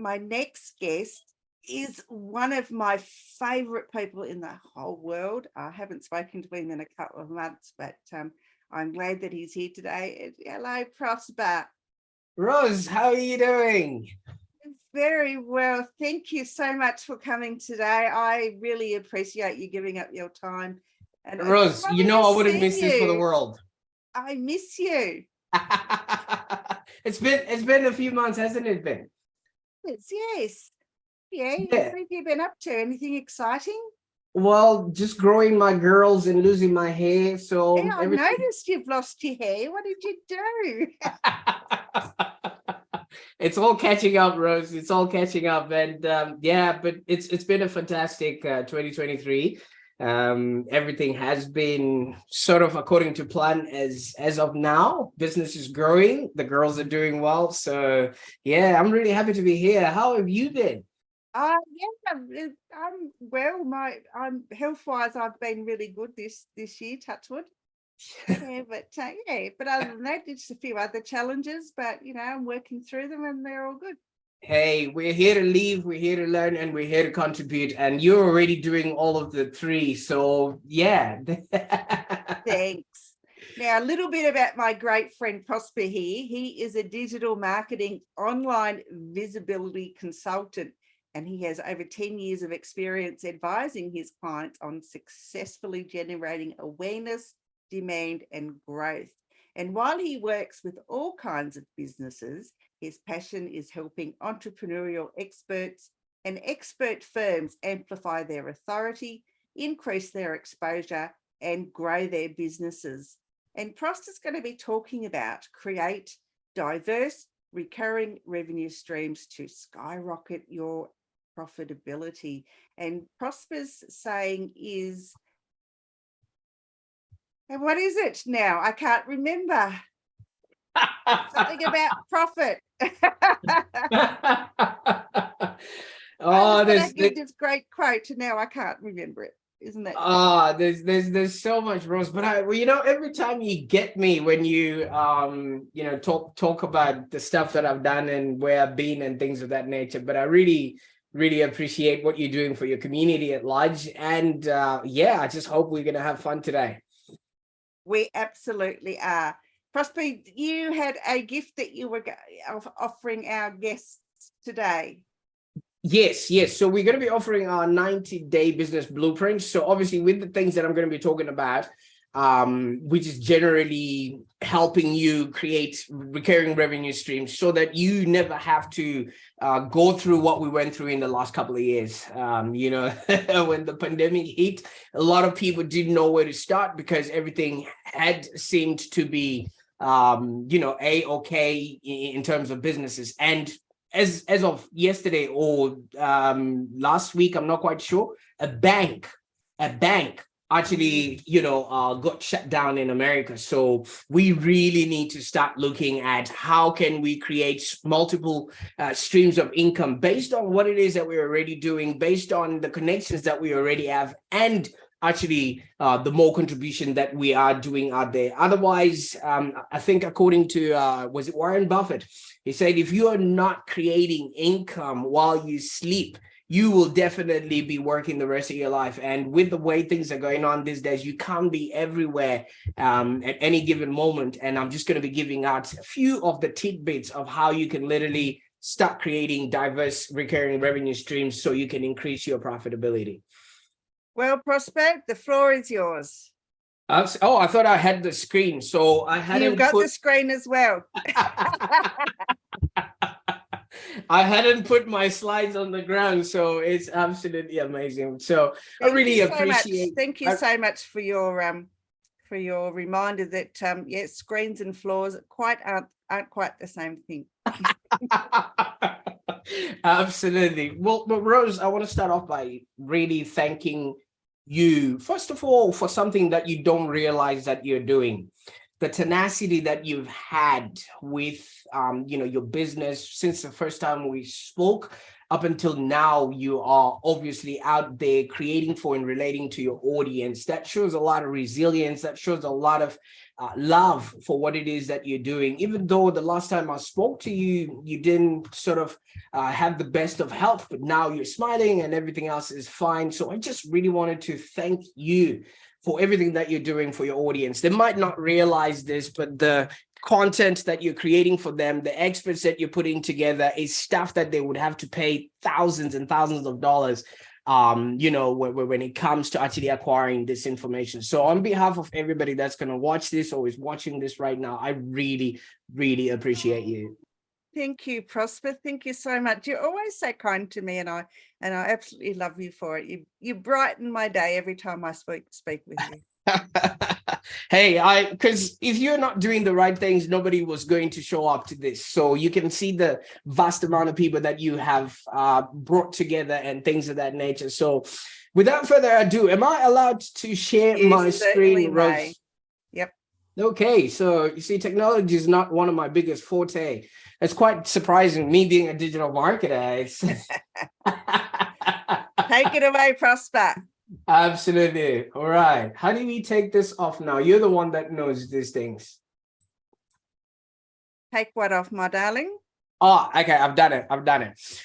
my next guest is one of my favorite people in the whole world. I haven't spoken to him in a couple of months, but I'm glad that he's here today. Hello, Prosper. Rose, how are you doing? Very well. Thank you so much for coming today. I really appreciate you giving up your time. And Rose, you know I wouldn't miss this for the world. I miss you. It's been a few months, hasn't it been? Yes. Yeah. Yeah. What have you been up to? Anything exciting? Well, just growing my girls and losing my hair. So yeah, I noticed you've lost your hair. What did you do? It's all catching up, Rose. It's all catching up. And yeah, but it's been a fantastic 2023. Everything has been sort of according to plan as of now. Business is growing. The girls are doing well. So yeah, I'm really happy to be here. How have you been? Yeah, I'm well. I'm health-wise, I've been really good this year, touch wood. Yeah, but other than that, it's a few other challenges, but I'm working through them and they're all good. Hey, we're here to leave, we're here to learn, and we're here to contribute, and you're already doing all of the three, so yeah. Thanks. Now, a little bit about my great friend Prosper here. He is a digital marketing online visibility consultant, and he has over 10 years of experience advising his clients on successfully generating awareness, demand, and growth. And while he works with all kinds of businesses, his passion is helping entrepreneurial experts and expert firms amplify their authority, increase their exposure, and grow their businesses. And Prosper's going to be talking about create diverse, recurring revenue streams to skyrocket your profitability. And Prosper's saying is, and what is it now? I can't remember. Something about profit. There's this great quote, and now I can't remember it. Isn't that? There's so much, Rose. But every time you get me when you talk about the stuff that I've done and where I've been and things of that nature. But I really appreciate what you're doing for your community at large. And I just hope we're gonna have fun today. We absolutely are. Prosper, you had a gift that you were offering our guests today. Yes. So we're going to be offering our 90-day business blueprint. So obviously with the things that I'm going to be talking about, which is generally helping you create recurring revenue streams so that you never have to go through what we went through in the last couple of years. When the pandemic hit, a lot of people didn't know where to start because everything had seemed to be, A-okay in terms of businesses. And as of yesterday or last week, I'm not quite sure, a bank actually, got shut down in America. So we really need to start looking at how can we create multiple streams of income based on what it is that we're already doing, based on the connections that we already have, and actually the more contribution that we are doing out there. Otherwise, I think according to, was it Warren Buffett? He said, if you are not creating income while you sleep, you will definitely be working the rest of your life. And with the way things are going on these days, you can't be everywhere at any given moment. And I'm just going to be giving out a few of the tidbits of how you can literally start creating diverse recurring revenue streams so you can increase your profitability. Well, Prosper, the floor is yours. I thought I had the screen. So I hadn't. You've got the screen as well. I hadn't put my slides on the ground, so it's absolutely amazing. So I really appreciate. Thank you so much for your reminder that screens and floors aren't quite the same thing. Absolutely. Well, Rose, I want to start off by really thanking you, first of all, for something that you don't realize that you're doing. the tenacity that you've had with your business since the first time we spoke up until now. You are obviously out there creating for and relating to your audience. That shows a lot of resilience. That shows a lot of love for what it is that you're doing. Even though the last time I spoke to you, you didn't sort of have the best of health, but now you're smiling and everything else is fine. So I just really wanted to thank you for everything that you're doing for your audience. They might not realize this, but the content that you're creating for them, the experts that you're putting together is stuff that they would have to pay thousands and thousands of dollars when it comes to actually acquiring this information. So on behalf of everybody that's going to watch this or is watching this right now, I really, really appreciate you. Thank you, Prosper. Thank you so much. You're always so kind to me, and I absolutely love you for it. You brighten my day every time I speak with you. Hey, because if you're not doing the right things, nobody was going to show up to this. So you can see the vast amount of people that you have brought together and things of that nature. So without further ado, am I allowed to share my screen, Rose? Yep. Okay, so you see, technology is not one of my biggest forte. It's quite surprising, me being a digital marketer. Take it away, Prosper. Absolutely. All right. How do we take this off now? You're the one that knows these things. Take what off, my darling? Oh, okay. I've done it.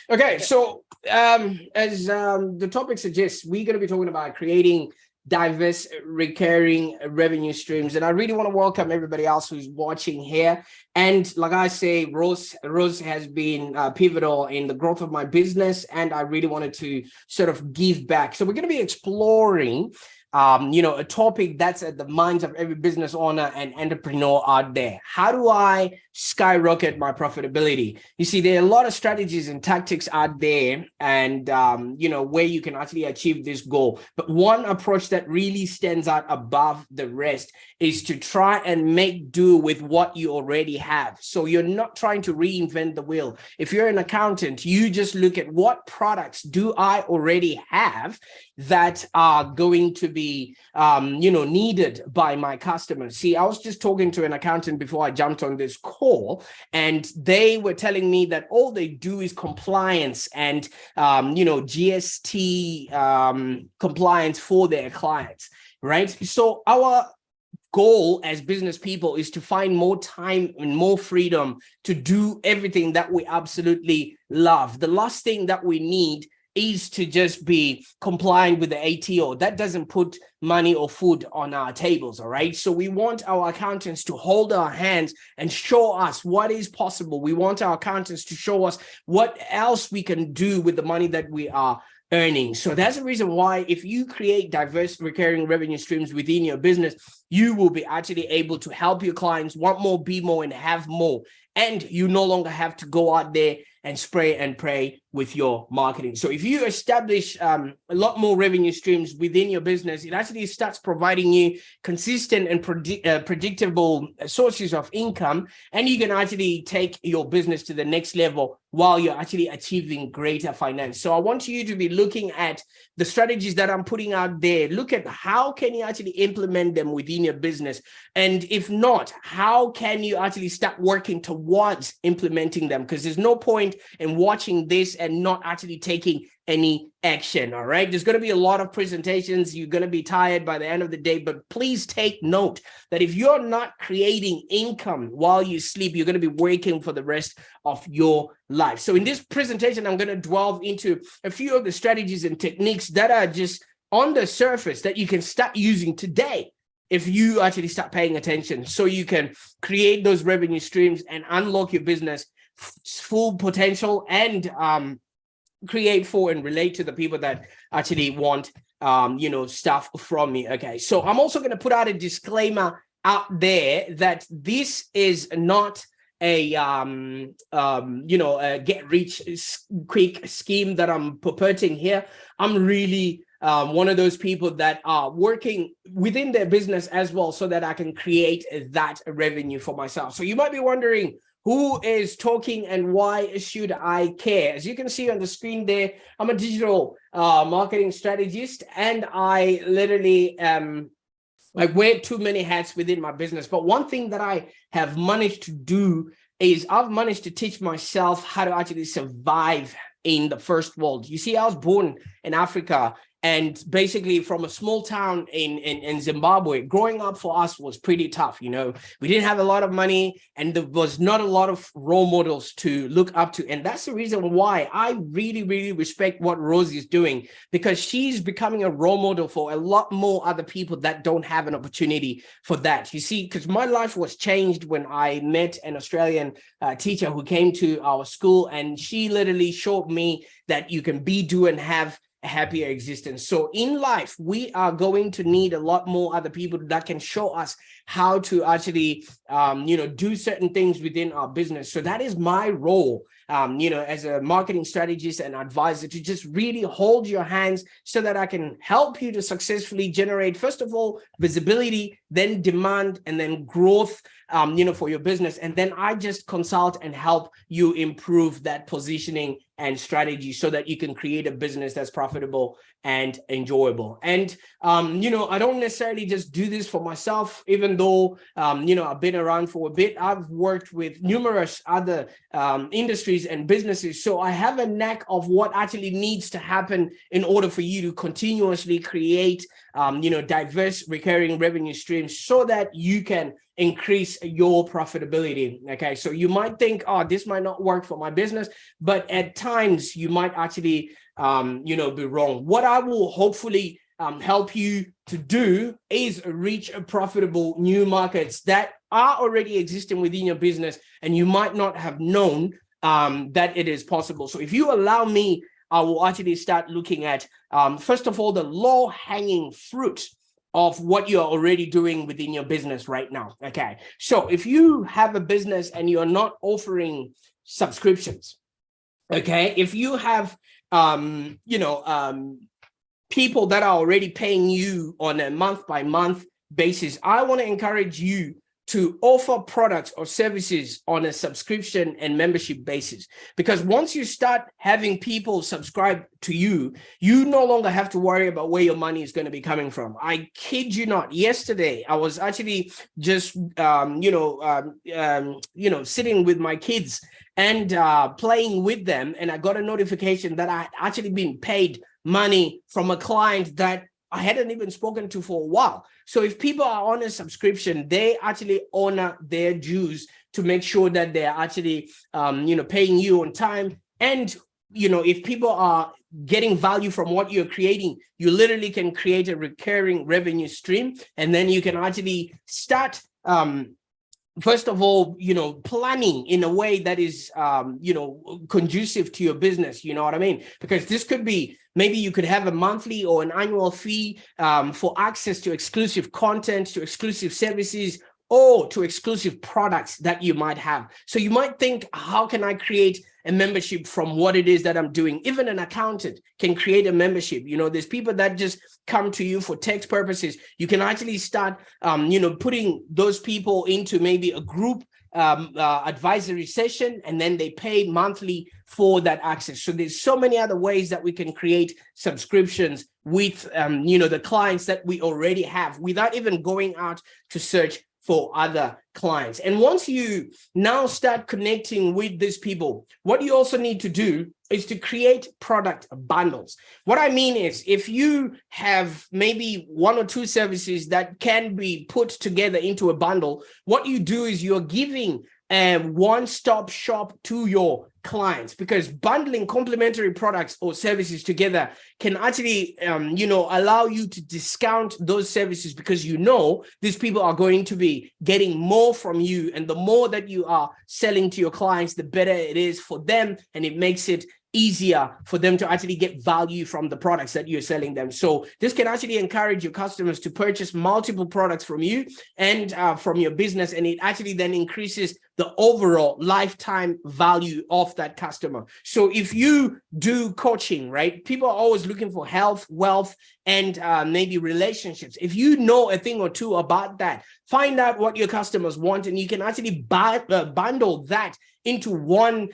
Okay. So as the topic suggests, we're going to be talking about creating diverse recurring revenue streams, and I really want to welcome everybody else who's watching here. And like I say, Rose has been pivotal in the growth of my business, and I really wanted to sort of give back. So we're going to be exploring a topic that's at the minds of every business owner and entrepreneur out there. How do I skyrocket my profitability? You see, there are a lot of strategies and tactics out there, and where you can actually achieve this goal. But one approach that really stands out above the rest is to try and make do with what you already have. So you're not trying to reinvent the wheel. If you're an accountant, you just look at what products do I already have that are going to be needed by my customers. See, I was just talking to an accountant before I jumped on this call, and they were telling me that all they do is compliance and GST compliance for their clients, right? So our goal as business people is to find more time and more freedom to do everything that we absolutely love. The last thing that we need is to just be compliant with the ATO. That doesn't put money or food on our tables, all right? So we want our accountants to hold our hands and show us what is possible. We want our accountants to show us what else we can do with the money that we are earning. So that's the reason why if you create diverse recurring revenue streams within your business, you will be actually able to help your clients want more, be more, and have more. And you no longer have to go out there and spray and pray with your marketing. So if you establish a lot more revenue streams within your business, it actually starts providing you consistent and predictable sources of income, and you can actually take your business to the next level while you're actually achieving greater finance. So I want you to be looking at the strategies that I'm putting out there. Look at how can you actually implement them within your business, and if not, how can you actually start working towards implementing them? Because there's no point in watching this and not actually taking any action. All right, there's going to be a lot of presentations. You're going to be tired by the end of the day, but please take note that if you're not creating income while you sleep, you're going to be working for the rest of your life. So in this presentation, I'm going to delve into a few of the strategies and techniques that are just on the surface that you can start using today if you actually start paying attention, so you can create those revenue streams and unlock your business full potential and create for and relate to the people that actually want stuff from me. Okay, so I'm also going to put out a disclaimer out there that this is not a get rich quick scheme that I'm purporting here. I'm really one of those people that are working within their business as well, so that I can create that revenue for myself. So you might be wondering, who is talking and why should I care? As you can see on the screen there, I'm a digital marketing strategist, and I literally am I wear too many hats within my business. But one thing that I have managed to do is I've managed to teach myself how to actually survive in the first world. You see, I was born in Africa, and basically from a small town in Zimbabwe. Growing up for us was pretty tough. You know, we didn't have a lot of money, and there was not a lot of role models to look up to. And that's the reason why I really, really respect what Rosie is doing, because she's becoming a role model for a lot more other people that don't have an opportunity for that. You see, because my life was changed when I met an Australian teacher who came to our school, and she literally showed me that you can be, do, and have a happier existence. So in life, we are going to need a lot more other people that can show us how to actually, do certain things within our business. So that is my role, as a marketing strategist and advisor, to just really hold your hands so that I can help you to successfully generate, first of all, visibility, then demand, and then growth, for your business. And then I just consult and help you improve that positioning and strategy so that you can create a business that's profitable and enjoyable. And, I don't necessarily just do this for myself, even though, I've been around for a bit. I've worked with numerous other industries and businesses. So I have a knack of what actually needs to happen in order for you to continuously create, diverse recurring revenue streams so that you can increase your profitability. Okay, so you might think, oh, this might not work for my business, but at times you might actually, be wrong. What I will hopefully help you to do is reach a profitable new markets that are already existing within your business, and you might not have known that it is possible. So if you allow me, I will actually start looking at, first of all, the low-hanging fruit of what you're already doing within your business right now. Okay, so if you have a business and you're not offering subscriptions, okay, if you have people that are already paying you on a month-by-month basis, I want to encourage you to offer products or services on a subscription and membership basis. Because once you start having people subscribe to you, you no longer have to worry about where your money is going to be coming from. I kid you not. Yesterday, I was actually just, sitting with my kids and playing with them, and I got a notification that I had actually been paid money from a client that I hadn't even spoken to for a while. So if people are on a subscription, they actually honor their dues to make sure that they're actually, paying you on time. And, if people are getting value from what you're creating, you literally can create a recurring revenue stream. And then you can actually start, first of all, planning in a way that is, conducive to your business. You know what I mean? Because this could be, maybe you could have a monthly or an annual fee for access to exclusive content, to exclusive services, or to exclusive products that you might have. So you might think, how can I create a membership from what it is that I'm doing? Even an accountant can create a membership. There's people that just come to you for tax purposes. You can actually start, putting those people into maybe a group advisory session, and then they pay monthly for that access. So there's so many other ways that we can create subscriptions with, the clients that we already have without even going out to search for other clients. And once you now start connecting with these people, what you also need to do is to create product bundles. What I mean is, if you have maybe one or two services that can be put together into a bundle, what you do is you're giving a one-stop shop to your clients, because bundling complementary products or services together can actually, allow you to discount those services, because these people are going to be getting more from you, and the more that you are selling to your clients, the better it is for them, and it makes it easier for them to actually get value from the products that you're selling them. So this can actually encourage your customers to purchase multiple products from you and from your business, and it actually then increases the overall lifetime value of that customer. So if you do coaching, right, people are always looking for health, wealth, and maybe relationships. If you know a thing or two about that, find out what your customers want, and you can actually bundle that into one,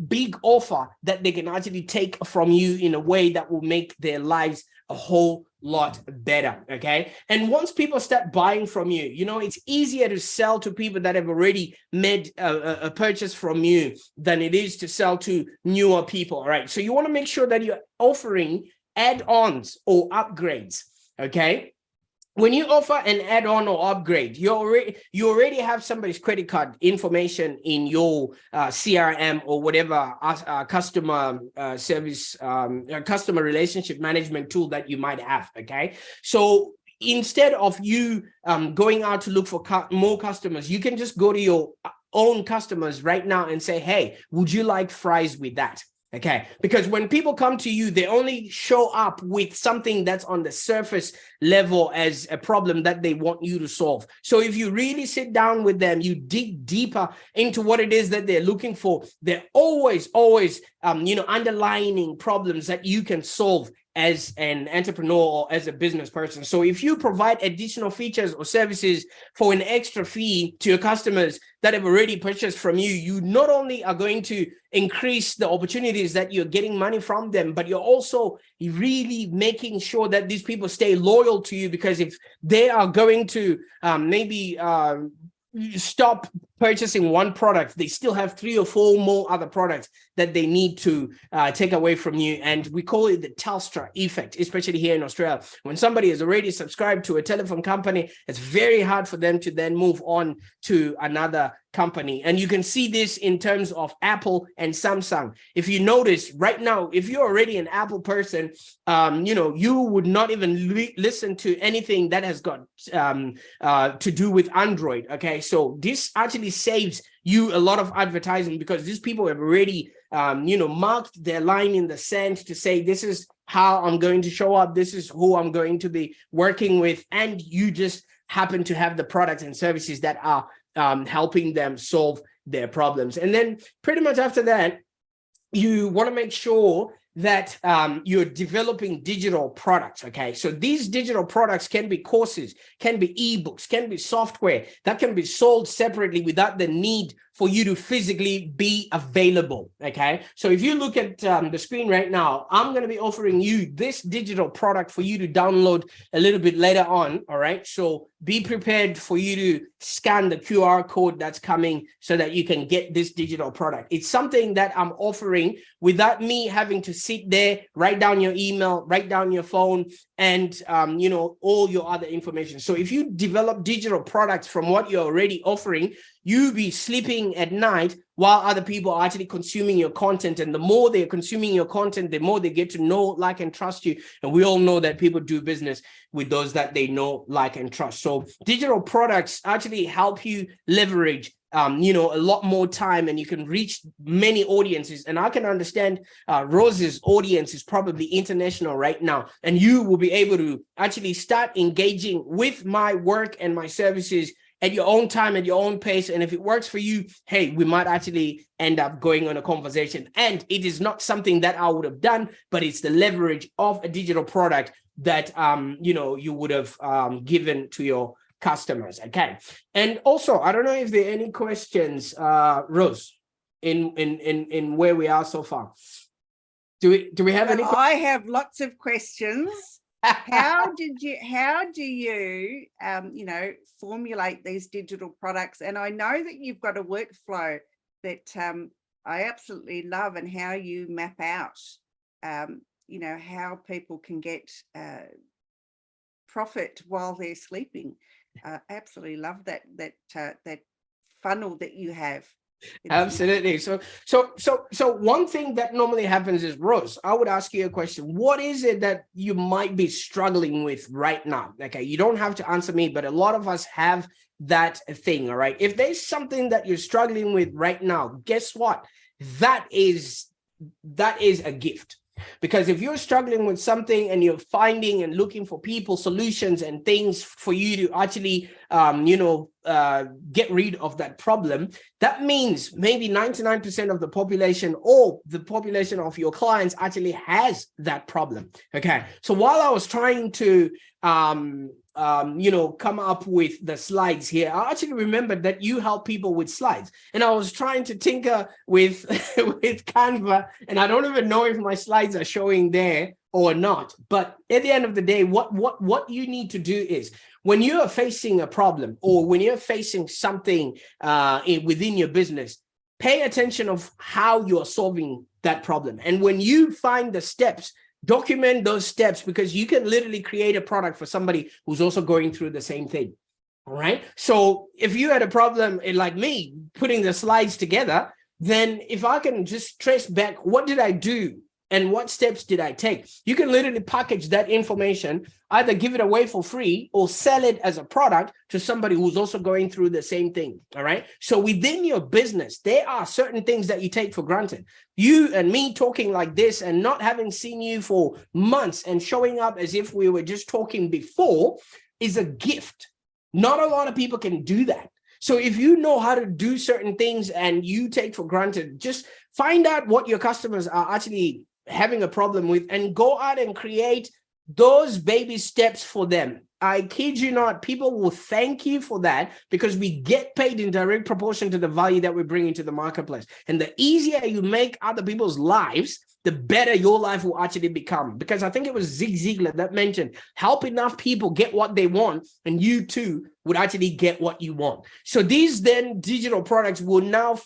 big offer that they can actually take from you in a way that will make their lives a whole lot better. Okay. And once people start buying from you, you know, it's easier to sell to people that have already made a purchase from you than it is to sell to newer people. All right. So you want to make sure that you're offering add-ons or upgrades. Okay. When you offer an add-on or upgrade, you already have somebody's credit card information in your CRM or whatever customer service, customer relationship management tool that you might have. Okay, so instead of you going out to look for more customers, you can just go to your own customers right now and say, hey, would you like fries with that? Okay, because when people come to you, they only show up with something that's on the surface level as a problem that they want you to solve. So if you really sit down with them, you dig deeper into what it is that they're looking for, they're always, underlining problems that you can solve as an entrepreneur or as a business person. So if you provide additional features or services for an extra fee to your customers that have already purchased from you, you not only are going to increase the opportunities that you're getting money from them, but you're also really making sure that these people stay loyal to you, because if they are going to stop purchasing one product, they still have 3 or 4 more other products that they need to take away from you. And we call it the Telstra effect, especially here in Australia. When somebody has already subscribed to a telephone company, it's very hard for them to then move on to another company. And you can see this in terms of Apple and Samsung. If you notice right now, if you're already an Apple person, you would not even listen to anything that has got to do with Android. Okay, so this actually saves you a lot of advertising, because these people have already marked their line in the sand to say, this is how I'm going to show up, this is who I'm going to be working with, and you just happen to have the products and services that are helping them solve their problems. And then pretty much after that, you want to make sure that you're developing digital products. Okay, so these digital products can be courses, can be ebooks, can be software that can be sold separately without the need for you to physically be available. Okay, so if you look at the screen right now, I'm going to be offering you this digital product for you to download a little bit later on. All right, so be prepared for you to scan the QR code that's coming so that you can get this digital product. It's something that I'm offering without me having to sit there, write down your email, write down your phone, and all your other information. So if you develop digital products from what you're already offering, you be sleeping at night while other people are actually consuming your content. And the more they're consuming your content, the more they get to know, like, and trust you. And we all know that people do business with those that they know, like, and trust. So digital products actually help you leverage a lot more time, and you can reach many audiences. And I can understand Rose's audience is probably international right now, and you will be able to actually start engaging with my work and my services at your own time, at your own pace. And if it works for you, hey, we might actually end up going on a conversation. And it is not something that I would have done, but it's the leverage of a digital product that you would have given to your customers. Okay. And also, I don't know if there are any questions, Rose, in where we are so far. Do we have any? I have lots of questions. How do you formulate these digital products? And I know that you've got a workflow that I absolutely love, and how you map out how people can get profit while they're sleeping. Absolutely love that funnel that you have. Absolutely. So one thing that normally happens is, Rose, I would ask you a question. What is it that you might be struggling with right now? Okay, you don't have to answer me, but a lot of us have that thing. All right. If there's something that you're struggling with right now, guess what? That is a gift. Because if you're struggling with something and you're finding and looking for people, solutions, and things for you to actually, get rid of that problem, that means maybe 99% of the population, or the population of your clients, actually has that problem. Okay. So while I was trying to come up with the slides here, I actually remembered that you help people with slides, and I was trying to tinker with with Canva, and I don't even know if my slides are showing there or not. But at the end of the day, what you need to do is, when you are facing a problem or when you're facing something within your business, pay attention of how you're solving that problem. And when you find the steps, document those steps, because you can literally create a product for somebody who's also going through the same thing. All right. So if you had a problem like me putting the slides together, then if I can just trace back, what did I do? And what steps did I take? You can literally package that information, either give it away for free or sell it as a product to somebody who's also going through the same thing. All right. So within your business, there are certain things that you take for granted. You and me talking like this and not having seen you for months and showing up as if we were just talking before is a gift. Not a lot of people can do that. So if you know how to do certain things and you take for granted, just find out what your customers are actually having a problem with and go out and create those baby steps for them. I kid you not, people will thank you for that, because we get paid in direct proportion to the value that we bring into the marketplace. And the easier you make other people's lives, the better your life will actually become. Because I think it was Zig Ziglar that mentioned, help enough people get what they want, and you too would actually get what you want. So these then digital products will now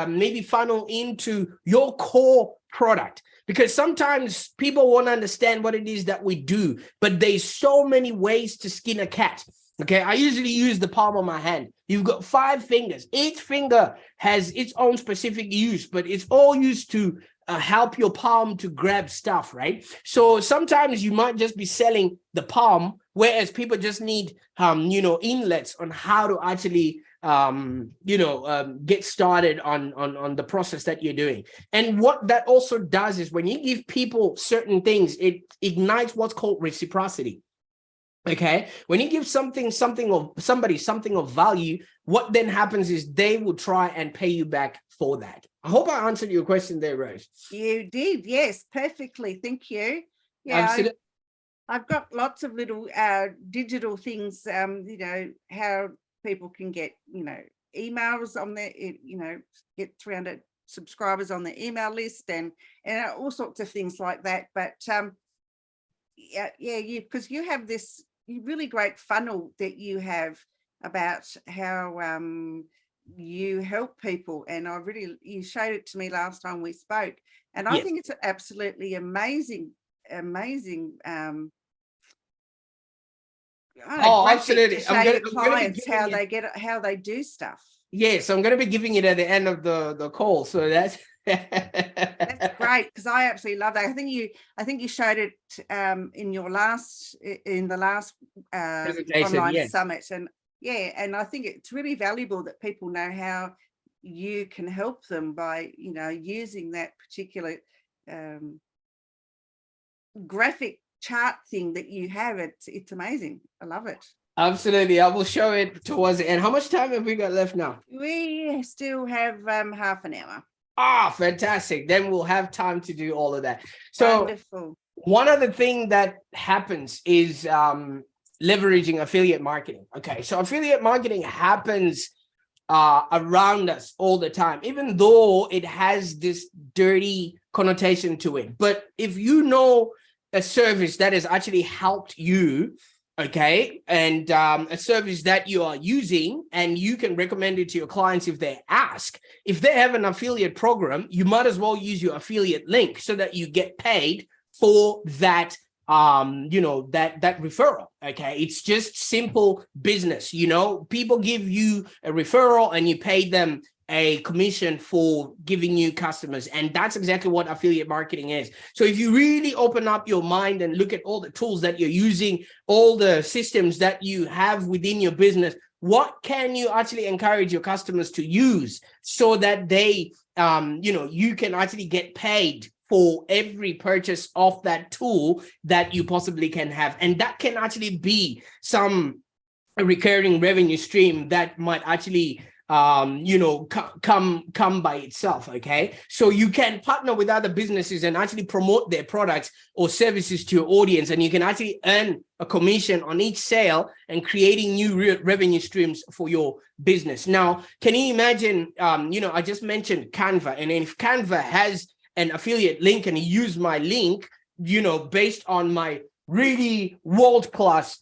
maybe funnel into your core product. Because sometimes people won't understand what it is that we do, but there's so many ways to skin a cat. Okay, I usually use the palm of my hand. You've got 5 fingers. Each finger has its own specific use, but it's all used to help your palm to grab stuff, right? So sometimes you might just be selling the palm, whereas people just need, inlets on how to actually get started on the process that you're doing. And what that also does is, when you give people certain things, it ignites what's called reciprocity. Okay, when you give somebody something of value, what then happens is they will try and pay you back for that. I hope I answered your question there, Rose. You did, yes, perfectly. Thank you. Yeah, Absolutely. I've got lots of little digital things, how people can get, emails on their, get 300 subscribers on their email list, and all sorts of things like that. But because you have this really great funnel that you have about how you help people, and you showed it to me last time we spoke, and I think it's absolutely amazing absolutely. To show your clients how they do stuff. Yes, I'm going to be giving it at the end of the call. So that's that's great, because I absolutely love that. I think you showed it in the last online summit, and I think it's really valuable that people know how you can help them by using that particular graphic chart thing that you have. It's amazing. I love it. Absolutely. I will show it towards the end. How much time have we got left now? We still have half an hour. Fantastic. Then we'll have time to do all of that. So wonderful. One of the things that happens is leveraging affiliate marketing. Okay, so affiliate marketing happens around us all the time, even though it has this dirty connotation to it. But if you know a service that has actually helped you, okay, and a service that you are using, and you can recommend it to your clients if they ask, if they have an affiliate program, you might as well use your affiliate link so that you get paid for that that referral. Okay, it's just simple business. People give you a referral and you pay them a commission for giving you customers, and that's exactly what affiliate marketing is. So if you really open up your mind and look at all the tools that you're using, all the systems that you have within your business, what can you actually encourage your customers to use so that they you can actually get paid for every purchase of that tool that you possibly can have. And that can actually be a recurring revenue stream that might actually come by itself. Okay, so you can partner with other businesses and actually promote their products or services to your audience, and you can actually earn a commission on each sale and creating new revenue streams for your business. Now, can you imagine, I just mentioned Canva, and if Canva has an affiliate link and you use my link, based on my really world-class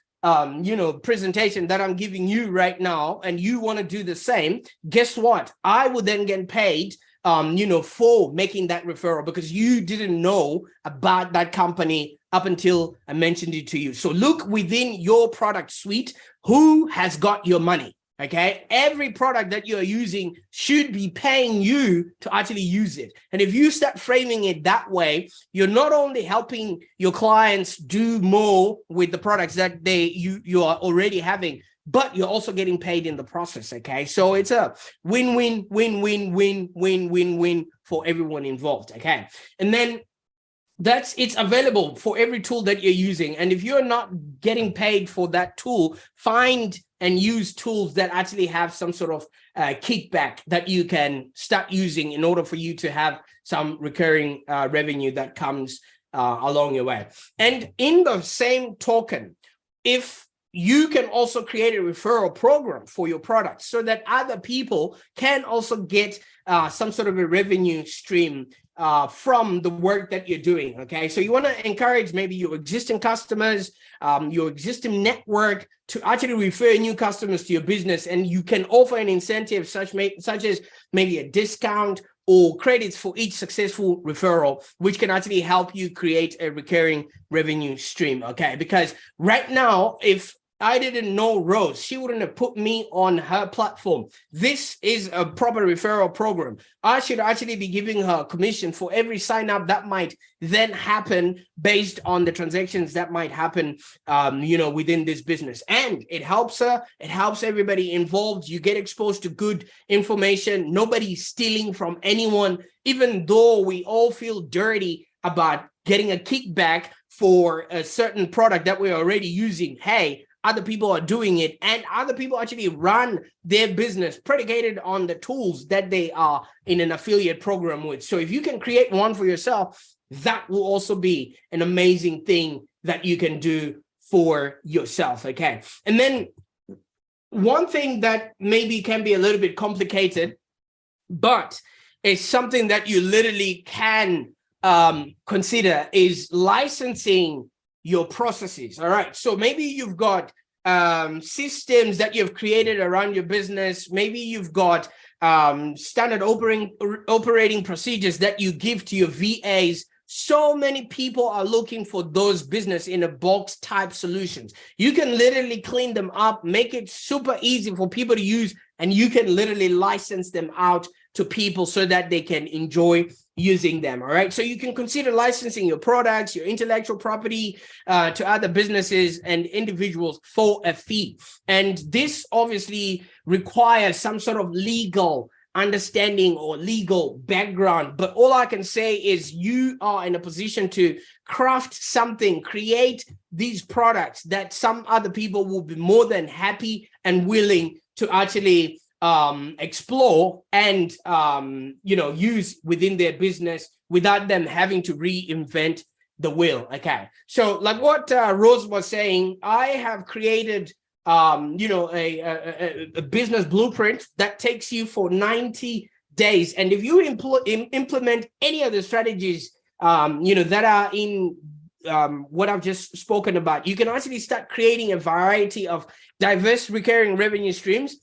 presentation that I'm giving you right now, and you want to do the same, guess what? I would then get paid, for making that referral, because you didn't know about that company up until I mentioned it to you. So look within your product suite, who has got your money? Okay, every product that you're using should be paying you to actually use it. And if you start framing it that way, you're not only helping your clients do more with the products that you are already having, but you're also getting paid in the process. Okay, so it's a win-win, win-win, win-win, win-win for everyone involved. Okay, and then it's available for every tool that you're using. And if you're not getting paid for that tool, find and use tools that actually have some sort of kickback that you can start using in order for you to have some recurring revenue that comes along your way. And in the same token, if you can also create a referral program for your product so that other people can also get some sort of a revenue stream from the work that you're doing. Okay, so you want to encourage maybe your existing customers, your existing network, to actually refer new customers to your business, and you can offer an incentive such as maybe a discount or credits for each successful referral, which can actually help you create a recurring revenue stream. Okay, because right now, if I didn't know Rose, she wouldn't have put me on her platform. This is a proper referral program. I should actually be giving her a commission for every sign up that might then happen based on the transactions that might happen, within this business. And it helps her. It helps everybody involved. You get exposed to good information. Nobody's stealing from anyone, even though we all feel dirty about getting a kickback for a certain product that we're already using. Hey, other people are doing it, and other people actually run their business predicated on the tools that they are in an affiliate program with. So if you can create one for yourself, that will also be an amazing thing that you can do for yourself. Okay. And then one thing that maybe can be a little bit complicated, but it's something that you literally can consider, is licensing your processes. All right, so maybe you've got systems that you've created around your business. Maybe you've got standard operating procedures that you give to your VAs. So many people are looking for those business in a box type solutions. You can literally clean them up, make it super easy for people to use, and you can literally license them out to people so that they can enjoy using them. All right, so you can consider licensing your products, your intellectual property to other businesses and individuals for a fee. And this obviously requires some sort of legal understanding or legal background, but all I can say is you are in a position to craft something, create these products that some other people will be more than happy and willing to actually explore and use within their business without them having to reinvent the wheel. Okay, so like what Rose was saying, I have created a business blueprint that takes you for 90 days, and if you implement any of the strategies that are in what I've just spoken about, you can actually start creating a variety of diverse recurring revenue streams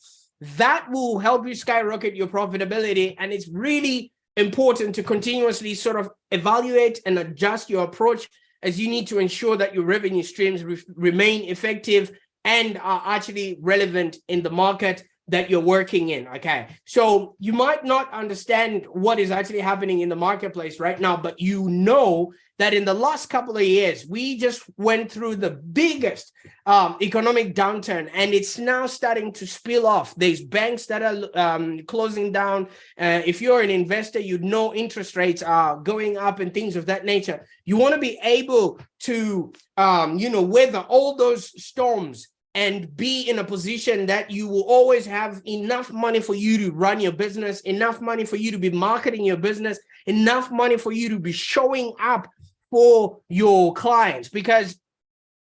that will help you skyrocket your profitability. And it's really important to continuously sort of evaluate and adjust your approach, as you need to ensure that your revenue streams remain effective and are actually relevant in the market that you're working in. Okay, so you might not understand what is actually happening in the marketplace right now, but you know that in the last couple of years, we just went through the biggest economic downturn, and it's now starting to spill off. There's banks that are closing down. If you're an investor, you know interest rates are going up and things of that nature. You want to be able to, weather all those storms and be in a position that you will always have enough money for you to run your business, enough money for you to be marketing your business, enough money for you to be showing up for your clients. Because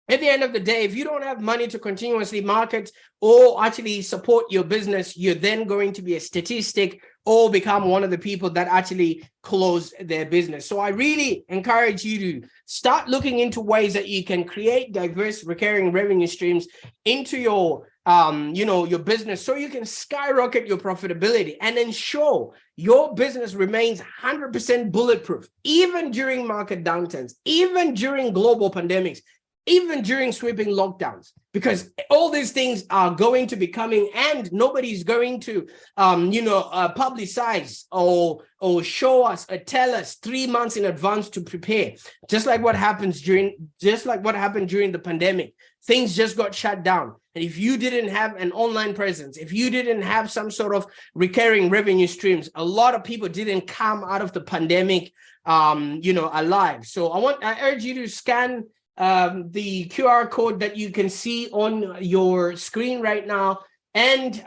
at the end of the day, if you don't have money to continuously market or actually support your business, you're then going to be a statistic or become one of the people that actually close their business. So I really encourage you to start looking into ways that you can create diverse recurring revenue streams into your your business, so you can skyrocket your profitability and ensure your business remains 100% bulletproof, even during market downturns, even during global pandemics, even during sweeping lockdowns, because all these things are going to be coming, and nobody's going to publicize or show us or tell us 3 months in advance to prepare. Just like what happened during the pandemic, things just got shut down. And if you didn't have an online presence, if you didn't have some sort of recurring revenue streams, a lot of people didn't come out of the pandemic alive. So I urge you to scan the QR code that you can see on your screen right now. And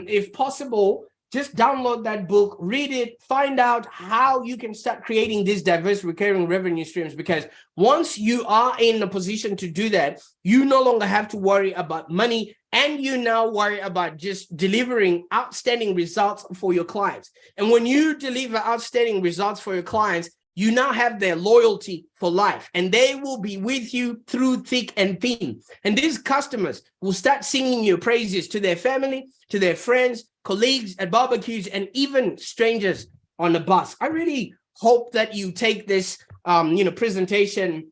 if possible, just download that book, read it, find out how you can start creating these diverse recurring revenue streams. Because once you are in a position to do that, you no longer have to worry about money, and you now worry about just delivering outstanding results for your clients. And when you deliver outstanding results for your clients, you now have their loyalty for life, and they will be with you through thick and thin. And these customers will start singing your praises to their family, to their friends, colleagues at barbecues, and even strangers on the bus. I really hope that you take this presentation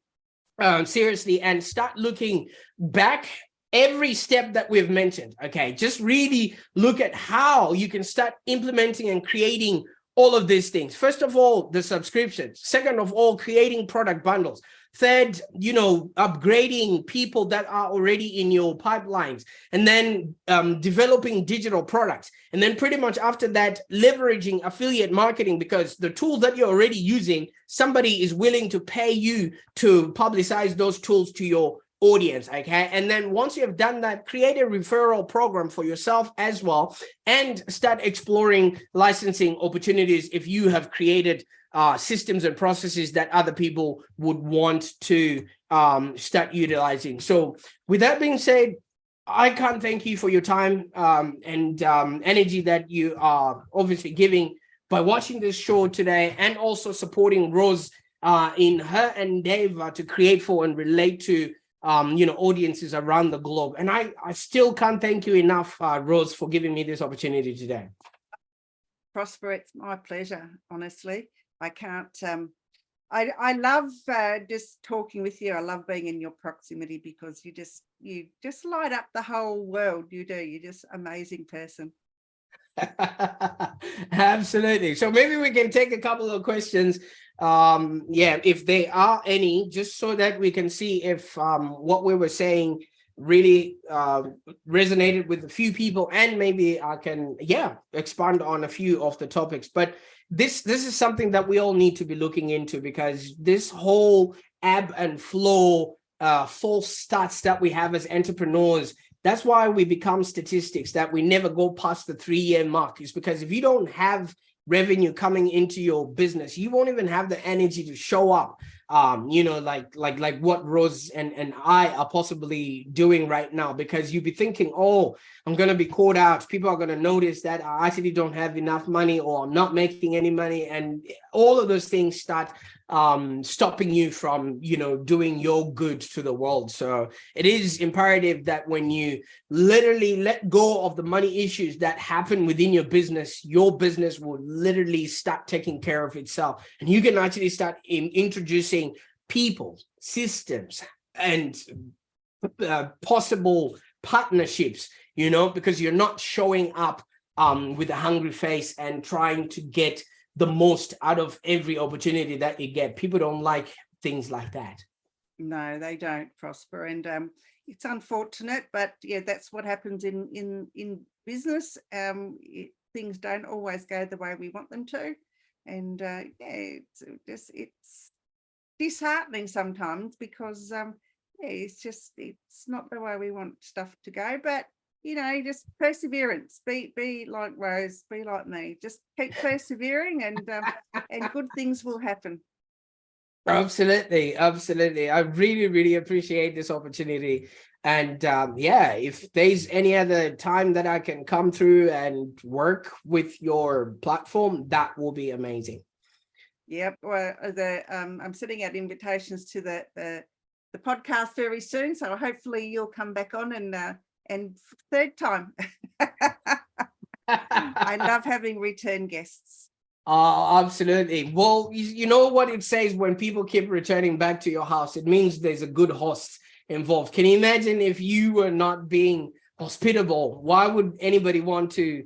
seriously and start looking back every step that we've mentioned. Okay, just really look at how you can start implementing and creating all of these things. First of all, the subscriptions. Second of all, creating product bundles. Third, upgrading people that are already in your pipelines, and then developing digital products. And then pretty much after that, leveraging affiliate marketing, because the tools that you're already using, somebody is willing to pay you to publicize those tools to your audience. Okay, and then once you have done that, create a referral program for yourself as well, and start exploring licensing opportunities if you have created systems and processes that other people would want to start utilizing. So with that being said, I can't thank you for your time and energy that you are obviously giving by watching this show today, and also supporting Rose in her endeavor to create for and relate to audiences around the globe. And I still can't thank you enough, Rose, for giving me this opportunity today. Prosper, it's my pleasure, honestly. I can't, I love just talking with you. I love being in your proximity, because you just light up the whole world. You do. You're just an amazing person. Absolutely. So maybe we can take a couple of questions, if there are any, just so that we can see if what we were saying really resonated with a few people, and maybe I can expand on a few of the topics. But this is something that we all need to be looking into, because this whole ebb and flow false starts that we have as entrepreneurs, that's why we become statistics, that we never go past the 3-year mark. Is because if you don't have revenue coming into your business, you won't even have the energy to show up, like what Rose and I are possibly doing right now. Because you'd be thinking, oh, I'm going to be caught out. People are going to notice that I actually don't have enough money, or I'm not making any money. And all of those things start stopping you from, doing your good to the world. So it is imperative that when you literally let go of the money issues that happen within your business will literally start taking care of itself. And you can actually start introducing people, systems, and possible partnerships, because you're not showing up with a hungry face and trying to get the most out of every opportunity that you get. People don't like things like that. No, they don't, Prosper. And it's unfortunate, but that's what happens in business. Things don't always go the way we want them to. And it's disheartening sometimes, because it's not the way we want stuff to go, but just perseverance. Be like Rose, be like me. Just keep persevering, and good things will happen. Absolutely, absolutely. I really, really appreciate this opportunity. And yeah, if there's any other time that I can come through and work with your platform, that will be amazing. Yep. Well, I'm sending out invitations to the podcast very soon, so hopefully you'll come back on and third time. I love having return guests. Absolutely. Well, you know what it says when people keep returning back to your house, it means there's a good host involved. Can you imagine if you were not being hospitable? Why would anybody want to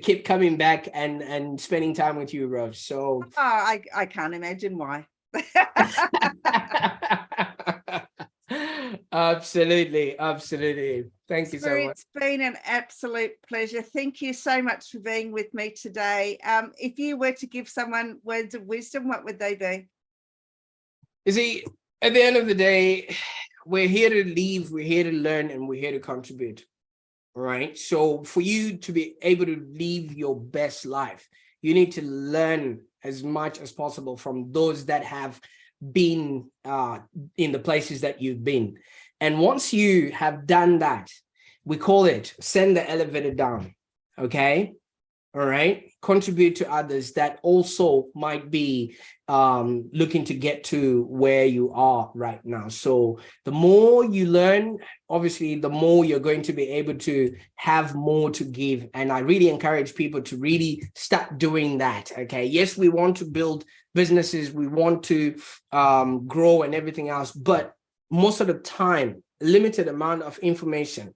keep coming back and spending time with you, Rose? So I can't imagine why. Absolutely, absolutely. Thank you so much. It's been an absolute pleasure. Thank you so much for being with me today. If you were to give someone words of wisdom, what would they be? You see, at the end of the day, we're here to leave, we're here to learn, and we're here to contribute. Right? So for you to be able to live your best life, you need to learn as much as possible from those that have been in the places that you've been. And once you have done that, we call it send the elevator down. Okay. All right. Contribute to others that also might be looking to get to where you are right now. So the more you learn, obviously, the more you're going to be able to have more to give. And I really encourage people to really start doing that. Okay. Yes, we want to build businesses. We want to grow and everything else. But most of the time, limited amount of information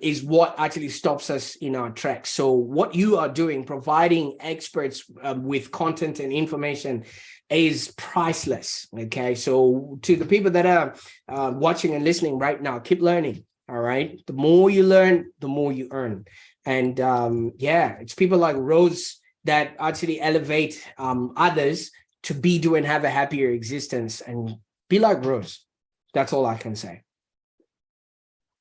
is what actually stops us in our tracks. So what you are doing, providing experts with content and information, is priceless. Okay, so to the people that are watching and listening right now, keep learning. All right, the more you learn, the more you earn. And yeah, it's people like Rose that actually elevate others to be, do, and have a happier existence. And be like Rose. That's all I can say.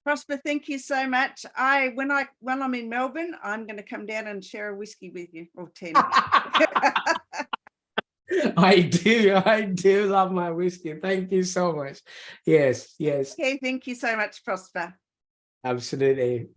Prosper, thank you so much. When I'm in Melbourne, I'm going to come down and share a whiskey with you, or 10. I do love my whiskey. Thank you so much. Yes. Okay, thank you so much, Prosper. Absolutely.